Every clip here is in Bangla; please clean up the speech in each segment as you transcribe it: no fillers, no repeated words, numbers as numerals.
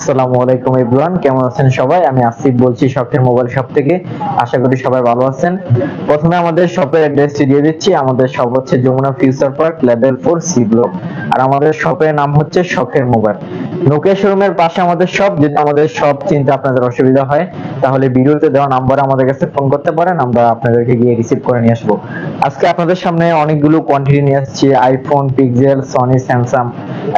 আসসালামু আলাইকুম এভরিওয়ান, কেমন আছেন সবাই? আমি আসিফ বলছি শখের মোবাইল শপ থেকে। আশা করি সবাই ভালো আছেন। প্রথমে আমাদের শপের অ্যাড্রেসটি দিয়ে দিচ্ছি। আমাদের শপ হচ্ছে Jamuna future park level 4 C block, আর আমাদের শপের নাম হচ্ছে শখের মোবাইল। নোকিয়া শোরুমের পাশে আমাদের শপ। যদি আমাদের শপ চিনতে আপনাদের অসুবিধা হয় তাহলে ভিডিওতে দেওয়া নাম্বারে আমাদের কাছে ফোন করতে পারেন, আমরা আপনাদেরকে গিয়ে রিসিভ করে নিয়ে আসবো। আজকে আপনাদের সামনে অনেকগুলো কোয়ান্টিটি নিয়ে আসছি। আইফোন, পিক্সেল, সনি, স্যামসাং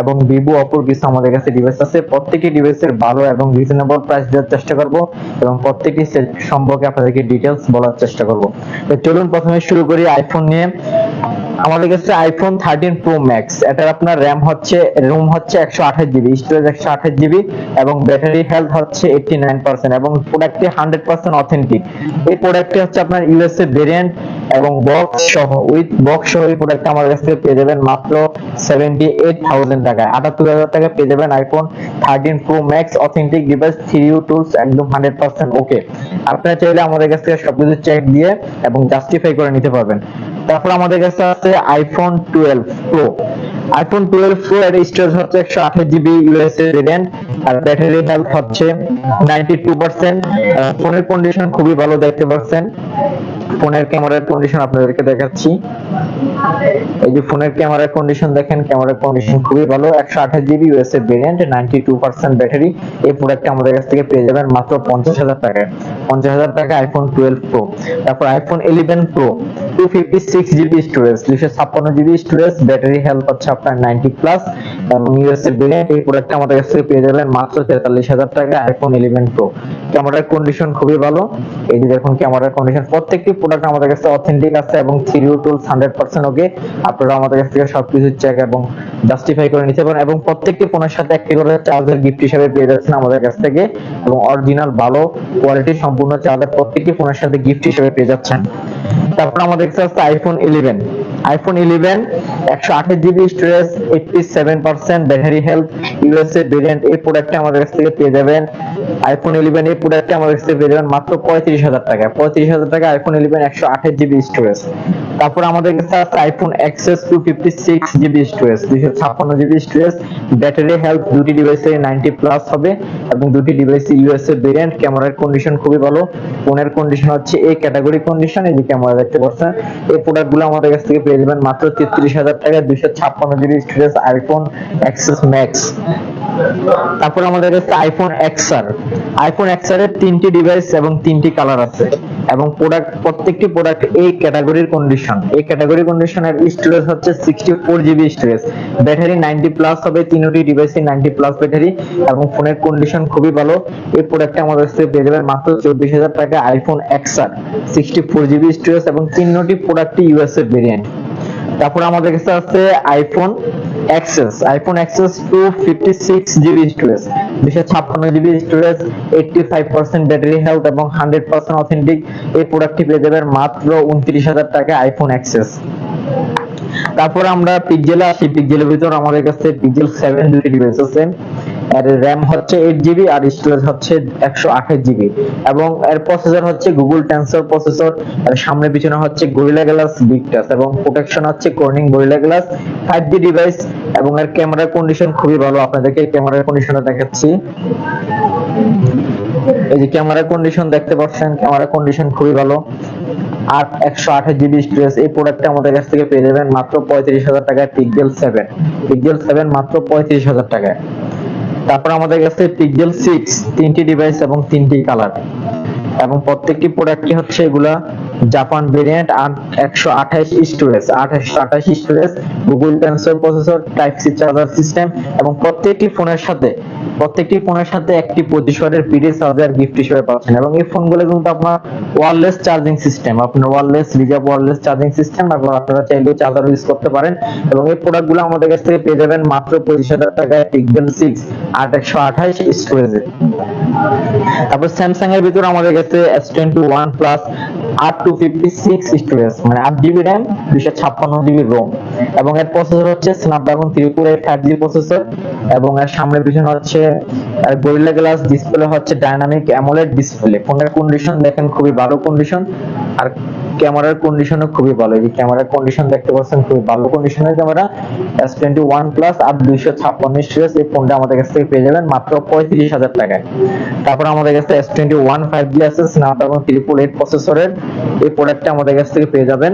এবং ভিভো, অপোর কিছু আমাদের কাছে ডিভাইস আছে। প্রত্যেকটি ডিভাইসের ভালো এবং রিজনেবল প্রাইস দেওয়ার চেষ্টা করব এবং প্রত্যেকটি সেট সম্পর্কে আপনাদেরকে ডিটেইলস বলার চেষ্টা করব। তো চলুন প্রথমে শুরু করি আইফোন নিয়ে। আমাদের কাছে আইফোন 13 প্রো ম্যাক্স, এটার আপনার রোম হচ্ছে 128 জিবি, স্টোরেজ 128 জিবি এবং ব্যাটারি হেলথ হচ্ছে 89% এবং প্রোডাক্টটি 100% অথেন্টিক। এই প্রোডাক্টটি হচ্ছে আপনার ইউএসএ ভেরিয়েন্ট এবং বক্স সহ, উইথ বক্স সহ এই প্রোডাক্টটা আমাদের কাছ থেকে পেয়ে যাবেন মাত্র 78,000 টাকায়। 78,000 টাকা পেয়ে যাবেন iPhone 13 pro max authentic device, 3U tools, একদম 100% ওকে। আপনারা চাইলে আমাদের কাছ থেকে সবকিছু চেক দিয়ে এবং জাস্টিফাই করে নিতে পারবেন। তারপর আমাদের কাছে আছে আইফোন 12 প্রো। আইফোন 12 প্রো এর স্টোরেজ হচ্ছে 128 জিবি ইউএসএ ভেরিয়েন্ট আর ব্যাটারি হেলথ হচ্ছে 92%। ফোনের কন্ডিশন খুবই ভালো, দেখতে পাচ্ছেন। ফোনের ক্যামেরার কন্ডিশন আপনাদেরকে দেখাচ্ছি। এই যে ফোনের ক্যামেরার কন্ডিশন দেখেন, ক্যামেরার কন্ডিশন খুবই ভালো। 128 জিবি ইউএসএ ভেরিয়েন্ট, 92% ব্যাটারি। এই প্রোডাক্টটা আমাদের কাছ থেকে পেয়ে যাবেন মাত্র 50,000 টাকায়। 50,000 টাকা আইফোন 12 প্রো। তারপর iPhone 11 pro, 256 GB storage, 256 GB storage, battery health হচ্ছে আপনার 90 প্লাস এবং ইউএসএ ভেরিয়েন্ট। এই প্রোডাক্টটা আমাদের কাছ থেকে পেয়ে যাবেন মাত্র 43,000 টাকায় আইফোন 11 প্রো। ক্যামেরার কন্ডিশন খুবই ভালো। এই যে দেখুন ক্যামেরার কন্ডিশন, প্রত্যেকটি প্রোডাক্ট আমাদের কাছে অথেন্টিক আছে এবং 3U টুলস 100% ওকে। আপনারা আমাদের কাছ থেকে সবকিছু চেক এবং জাস্টিফাই করে নিতে পারেন এবং প্রত্যেকটি ফোনের সাথে একটি করে চার্জার গিফট হিসেবে পেয়ে যাচ্ছেন আমাদের কাছ থেকে এবং অরিজিনাল ভালো কোয়ালিটির সম্পূর্ণ চার্জার প্রত্যেকটি ফোনের সাথে গিফট হিসেবে পেয়ে যাচ্ছেন। তারপর আমাদের কাছে আছে iPhone 11। IPhone 11 128 GB storage, 87% battery health, USA variant. এই প্রোডাক্টটা আমাদের কাছ থেকে পেয়ে যাবেন আইফোন 11 এই প্রোডাক্টটা আমাদের কাছ থেকে পেয়ে যাবেন মাত্র 35,000 টাকা। 35,000 টাকা আইফোন 11 128 জিবি স্টোরেজ। তারপর আমাদের কাছে আছে iPhone XS 256 GB storage, 256 GB storage, battery health দুটি ডিভাইসে 90 প্লাস হবে এবং দুটি ডিভাইসে ইউএসএ ভেরিয়েন্ট। ক্যামেরার কন্ডিশন খুবই ভালো। ফোনের কন্ডিশন হচ্ছে এই ক্যাটাগরি কন্ডিশন। এই যে ক্যামেরা দেখতে পাচ্ছেন, এই প্রোডাক্টগুলো আমাদের কাছ থেকে পেয়ে যাবেন মাত্র 33,000 টাকা, 256 GB storage iPhone XS max. তারপর আমাদের কাছে আইফোন এক্সআর। আইফোন এক্সআর এর 3টি ডিভাইস এবং 3টি কালার আছে এবং প্রত্যেকটি প্রোডাক্ট এই ক্যাটাগরির কন্ডিশন। এই ক্যাটাগরি কন্ডিশনের স্টোরেজ হচ্ছে 64 জিবি স্টোরেজ, ব্যাটারি 90 প্লাস হবে, তিনটি ডিভাইসে 90 প্লাস ব্যাটারি এবং ফোনের কন্ডিশন খুবই ভালো। এই প্রোডাক্টটা আমাদের কাছে পেয়ে যাবেন মাত্র 24,000 টাকা আইফোন এক্সআর, 64 জিবি স্টোরেজ এবং তিনটি প্রোডাক্টই ইউএসএ ভেরিয়েন্ট। তারপর আমাদের কাছে আছে iPhone XS. IPhone XS 256 GB storage, 256 GB storage, 85% battery health এবং 100% অথেন্টিক। এই প্রোডাক্টটি পেয়ে যাবেন মাত্র 29,000 টাকা আইফোন এক্সএস। তারপর আমরা পিক্সেলে আসি। পিক্সেলের ভিতর আমাদের কাছে পিক্সেল 7 দুটি ডিভাইস আছে। এর র‍্যাম হচ্ছে 8 জিবি আর স্টোরেজ হচ্ছে 128 জিবি এবং এর প্রসেসর হচ্ছে গুগল টেনসর প্রসেসর। এর সামনে পিছনে হচ্ছে গরিলা গ্লাস বিগ টাচ এবং প্রোটেকশন হচ্ছে Corning gorilla glass. 5G device এবং এর ক্যামেরার কন্ডিশন খুবই ভালো। আপনাদেরকে ক্যামেরার কন্ডিশনটা দেখাচ্ছি। এই যে ক্যামেরার কন্ডিশন দেখতে পাচ্ছেন, ক্যামেরার কন্ডিশন খুবই ভালো। আর 128 জিবি স্টোরেজ। এই প্রোডাক্টটা আমাদের কাছ থেকে পেয়ে যাবেন মাত্র 35,000 টাকায় পিক্সেল 7। পিক্সেল 7 মাত্র 35,000 টাকায়। তারপর আমাদের কাছে পিক্সেল 6, 3টি ডিভাইস এবং 3টি কালার এবং প্রত্যেকটি প্রোডাক্টই হচ্ছে এগুলা জাপান ভেরিয়েন্ট আর 128 storage, 128 storage, Google Tensor processor, type C charger system এবং প্রত্যেকটি ফোনের সাথে একটি 25 ওয়াটের পিডি চার্জার গিফট হিসেবে পাচ্ছেন এবং এই ফোনগুলো কিন্তু আপনার ওয়্যারলেস চার্জিং সিস্টেম, আপনার wireless reserve wireless charging system, এবং আপনারা চাইলে চার্জার ইউজ করতে পারেন এবং এই প্রোডাক্টগুলো আমাদের কাছ থেকে পেয়ে যাবেন মাত্র 25,000 টাকায় পিক্সেল 6 আর 128 স্টোরেজে। তারপর স্যামসাং এর ভিতর আমাদের কাছে S21 প্লাস 256 স্টোরেজ, মানে 8 জিবি র‍্যাম, 256 জিবি রোম এবং এর প্রসেসর হচ্ছে স্ন্যাপড্রাগন 328 5G প্রসেসর এবং এর সামনে পিছনে হচ্ছে গরিলা গ্লাস ডিসপ্লে, হচ্ছে ডাইনামিক অ্যামোলেড ডিসপ্লে। ফোনের কন্ডিশন দেখেন খুবই ভালো কন্ডিশন আর ক্যামেরার কন্ডিশনও খুবই ভালো। এই ক্যামেরার কন্ডিশন দেখতে পাচ্ছেন, খুবই ভালো কন্ডিশনের ক্যামেরা। S21 প্লাস 8256 স্টোরেজ, এই ফোনটা আমাদের কাছ থেকে পেয়ে যাবেন মাত্র 35,000 টাকায়। তারপর আমাদের কাছে S21 5G আছে, স্ন্যাপড্রাগন 888 প্রসেসরের। এই প্রোডাক্টটা আমাদের কাছ থেকে পেয়ে যাবেন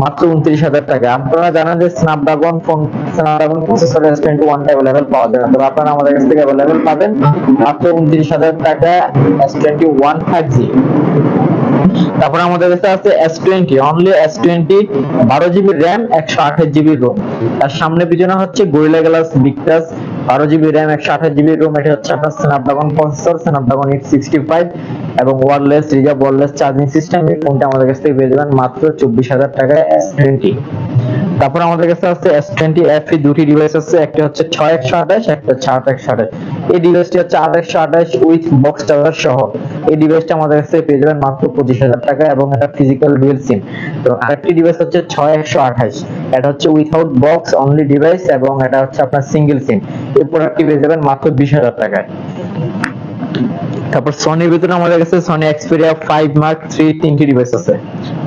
মাত্র 29,000 টাকা। আপনারা জানেন যে স্ন্যাপড্রাগন প্রসেসর S21 अवेलेबल পাওয়া যায় না, তবে আপনারা আমাদের কাছ থেকে अवेलेबल পাবেন মাত্র 29,000 টাকা S21 5G। তারপর আমাদের কাছে আছে S20 only S20 12GB RAM 128GB ROM। তার সামনে পিছনে হচ্ছে gorilla glass বিগটাস 12GB RAM 128GB ROM। এটা হচ্ছে আপনার স্ন্যাপড্রাগন প্রসেসর, স্ন্যাপড্রাগন 865 এবং wireless reserve wireless charging system. এই ফোনটা আমাদের কাছ থেকে পেয়ে যাবেন মাত্র 24,000 টাকায় S20। তারপর আমাদের কাছে আছে S20 FE, দুটি ডিভাইস আছে, একটা হচ্ছে 6128, একটা হচ্ছে 8128। এই ডিভাইসটি হচ্ছে 8128 উইথ বক্স চার্জার সহ। এই ডিভাইসটা আমাদের কাছে পেয়ে যাবেন মাত্র 25,000 টাকা এবং এটা ফিজিক্যাল ডুয়াল সিম। তো আরেকটি ডিভাইস হচ্ছে 6128, এটা হচ্ছে উইথাউট বক্স অনলি ডিভাইস এবং এটা হচ্ছে আপনার সিঙ্গেল সিম। এই প্রোডাক্টটি পেয়ে যাবেন মাত্র 20,000 টাকায়। তারপর সনির ভিতরে আমাদের কাছে সনি এক্সপেরিয়া 5 মার্ক 3 তিনটি ডিভাইস আছে,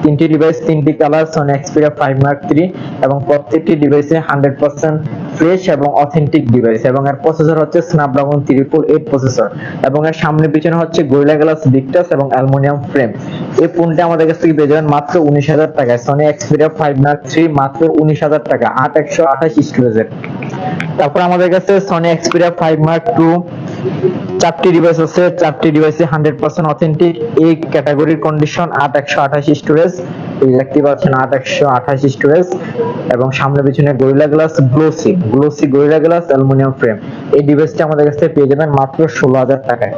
তিনটি ডিভাইস তিনটি কালার সনি এক্সপেরিয়া 5 মার্ক 3 এবং প্রত্যেকটি ডিভাইসে 100% ফ্রেশ এবং অথেন্টিক ডিভাইস এবং এর প্রসেসর হচ্ছে স্ন্যাপড্রাগন 888 প্রসেসর এবং এর সামনে পিছনে হচ্ছে গরিলা গ্লাস ভিক্টাস এবং অ্যালুমিনিয়াম ফ্রেম। এই ফোনটা আমাদের কাছ থেকে পেয়ে যাবেন মাত্র 19,000 টাকায়। সনি এক্সপেরিয়া 5 মার্ক 3 মাত্র 19,000 টাকা 8128 স্টোরেজের। তারপর আমাদের কাছে সনি এক্সপেরিয়া 5 মার্ক 2 চারটি ডিভাইস আছে, চারটি ডিভাইসে 100% অথেন্টিক। এই ক্যাটাগরির কন্ডিশন 8128 স্টোরেজ, এই দেখতে পাচ্ছেন 8128 স্টোরেজ এবং সামনে পিছনে gorilla glass glossy gorilla glass aluminium frame. এই ডিভাইসটা আমাদের কাছে পেয়ে যাবেন মাত্র 16,000 টাকায়।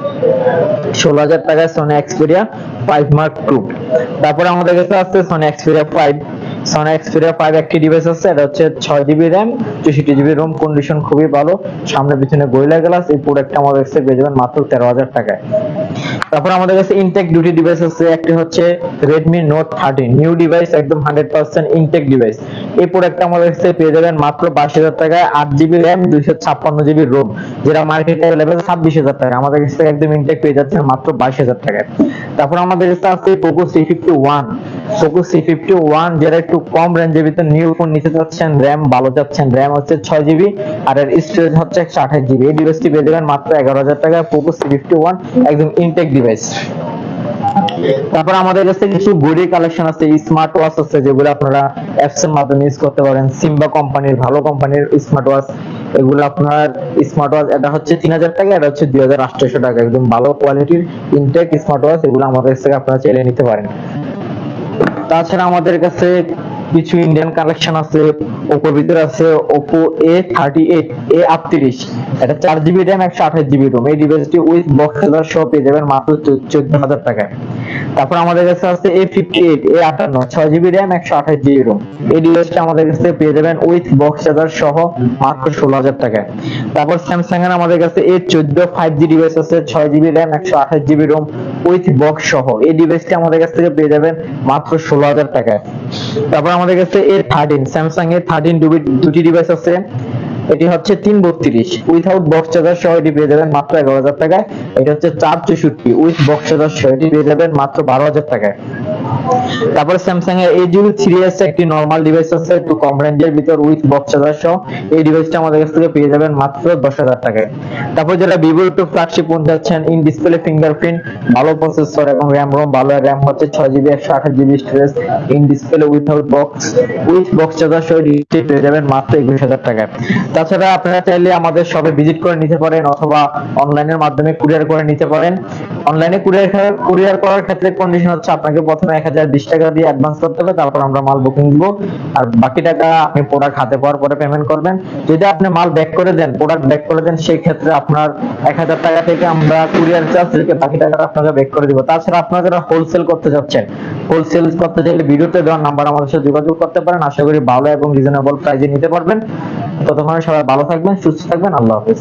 16,000 টাকায় সনি এক্সপেরিয়া 5 মার্ক 2। তারপরে আমাদের কাছে আছে সনি এক্সপেরিয়া 5। সনি এক্সপেরিয়া 5 একটি ডিভাইস আছে, এটা হচ্ছে 6GB RAM 64GB ROM, condition খুবই ভালো, সামনে পিছনে গরিলা গ্লাস। এই প্রোডাক্টটা আমাদের কাছে পেয়ে যাবেন মাত্র 13,000 টাকায়। তারপর আমাদের কাছে ইনটেক দুটি ডিভাইস আছে, একটি হচ্ছে Redmi Note 13 নিউ ডিভাইস, একদম 100% ইনটেক ডিভাইস। এই প্রোডাক্টটা আমাদের কাছে পেয়ে যাবেন মাত্র 22,000 টাকায়, 8GB RAM 256GB ROM, যেটা মার্কেটে अवेलेबल 26,000 টাকা। আমাদের কাছে একদম ইনটেক পেয়ে যাচ্ছেন মাত্র 22,000 টাকায়। তারপর আমাদের কাছে আছে Poco C51, যেটা একটু কম রেঞ্জের ভিতর নিউ ফোন নিতে চাচ্ছেন, RAM ভালো চাচ্ছেন, RAM হচ্ছে 6GB আর এর স্টোরেজ হচ্ছে 128GB। এই ডিভাইসটি পেয়ে যাবেন মাত্র 11,000 টাকায়, Poco C51 একদম ইনটেক ডিভাইস। তারপর আমাদের কাছে কিছু ঘড়ি কালেকশন আছে, স্মার্ট ওয়াচ আছে, যেগুলো আপনারা অ্যাপস এর মাধ্যমে ইউজ করতে পারেন। সিম্বা কোম্পানির ভালো কোম্পানির স্মার্ট ওয়াচ, এগুলো আপনার স্মার্ট ওয়াচ, এটা হচ্ছে 3,000 টাকা, এটা হচ্ছে 2,800 টাকা, একদম ভালো কোয়ালিটির ইনটেক স্মার্ট ওয়াচ। এগুলো আমাদের কাছে আপনারা চাইলে নিতে পারেন। তাছাড়া আমাদের কাছে কিছু ইন্ডিয়ান কালেকশন আছে, ওপোর ভিতরে আছে Oppo A38 A38, এটা 4GB RAM 128GB ROM। এই ডিভাইসটি উইথ বক্স চার্জার সহ পেয়ে যাবেন মাত্র 14,000 টাকায়। তারপর আমাদের কাছে আছে A58 A58 6GB RAM 128GB ROM। এই ডিভাইসটা আমাদের কাছে পেয়ে যাবেন উইথ বক্স চার্জার সহ মাত্র 16,000 টাকায়। তারপর স্যামসাং এর আমাদের কাছে A14 5G ডিভাইস আছে, 6GB RAM 128GB ROM with box সহ। এই ডিভাইসটি আমাদের কাছ থেকে পেয়ে যাবেন মাত্র 16,000 টাকায়। তারপর আমাদের কাছে A13 স্যামসাং A13 দুটি ডিভাইস আছে, এটি হচ্ছে 332 উইথাউট বক্স চার্জার সহ, এটি পেয়ে যাবেন মাত্র 11,000 টাকায়। এটা হচ্ছে 464 উইথ বক্স চার্জার সহ, এটি পেয়ে যাবেন মাত্র 12,000 টাকায়। তারপর স্যামসাং এর A03s একটি নরমাল ডিভাইস আছে, একটু কম রেঞ্জের ভিতর উইথ বক্স চার্জার সহ। এই ডিভাইসটা আমাদের কাছ থেকে পেয়ে যাবেন মাত্র 10,000 টাকায়। তারপর যারা ভিভো একটু ফ্ল্যাগশিপ ফোন চাচ্ছেন, ইন ডিসপ্লে ফিঙ্গারপ্রিন্ট, ভালো প্রসেসর এবং RAM ROM ভালো, RAM হচ্ছে 6GB 128GB storage, in display with box charger সহ, এটি পেয়ে যাবেন মাত্র 21,000 টাকায়। তাছাড়া আপনারা চাইলে আমাদের শপে ভিজিট করে নিতে পারেন অথবা অনলাইনের মাধ্যমে কুরিয়ার করে নিতে পারেন। অনলাইনে কুরিয়ার করার ক্ষেত্রে কন্ডিশন হচ্ছে আপনাকে প্রথমে 1020 টাকা দিয়ে অ্যাডভান্স করতে হবে, তারপর আমরা মাল বুকিং দিব, আর বাকি টাকা আপনি প্রোডাক্ট হাতে পাওয়ার পরে পেমেন্ট করবেন। যদি আপনি মাল ব্যাক করে দেন, প্রোডাক্ট ব্যাক করে দেন, সেই ক্ষেত্রে আপনার 1000 টাকা থেকে আমরা কুরিয়ার চার্জ রেখে বাকি টাকাটা আপনাকে ব্যাক করে দিব। তাছাড়া আপনারা যারা হোলসেল করতে যাচ্ছেন, হোলসেল করতে চাইলে ভিডিওতে দেওয়ার নাম্বার আমাদের সাথে যোগাযোগ করতে পারেন। আশা করি ভালো এবং রিজনেবল প্রাইসে নিতে পারবেন। ততক্ষণে সবাই ভালো থাকবেন, সুস্থ থাকবেন, আল্লাহ হাফেজ।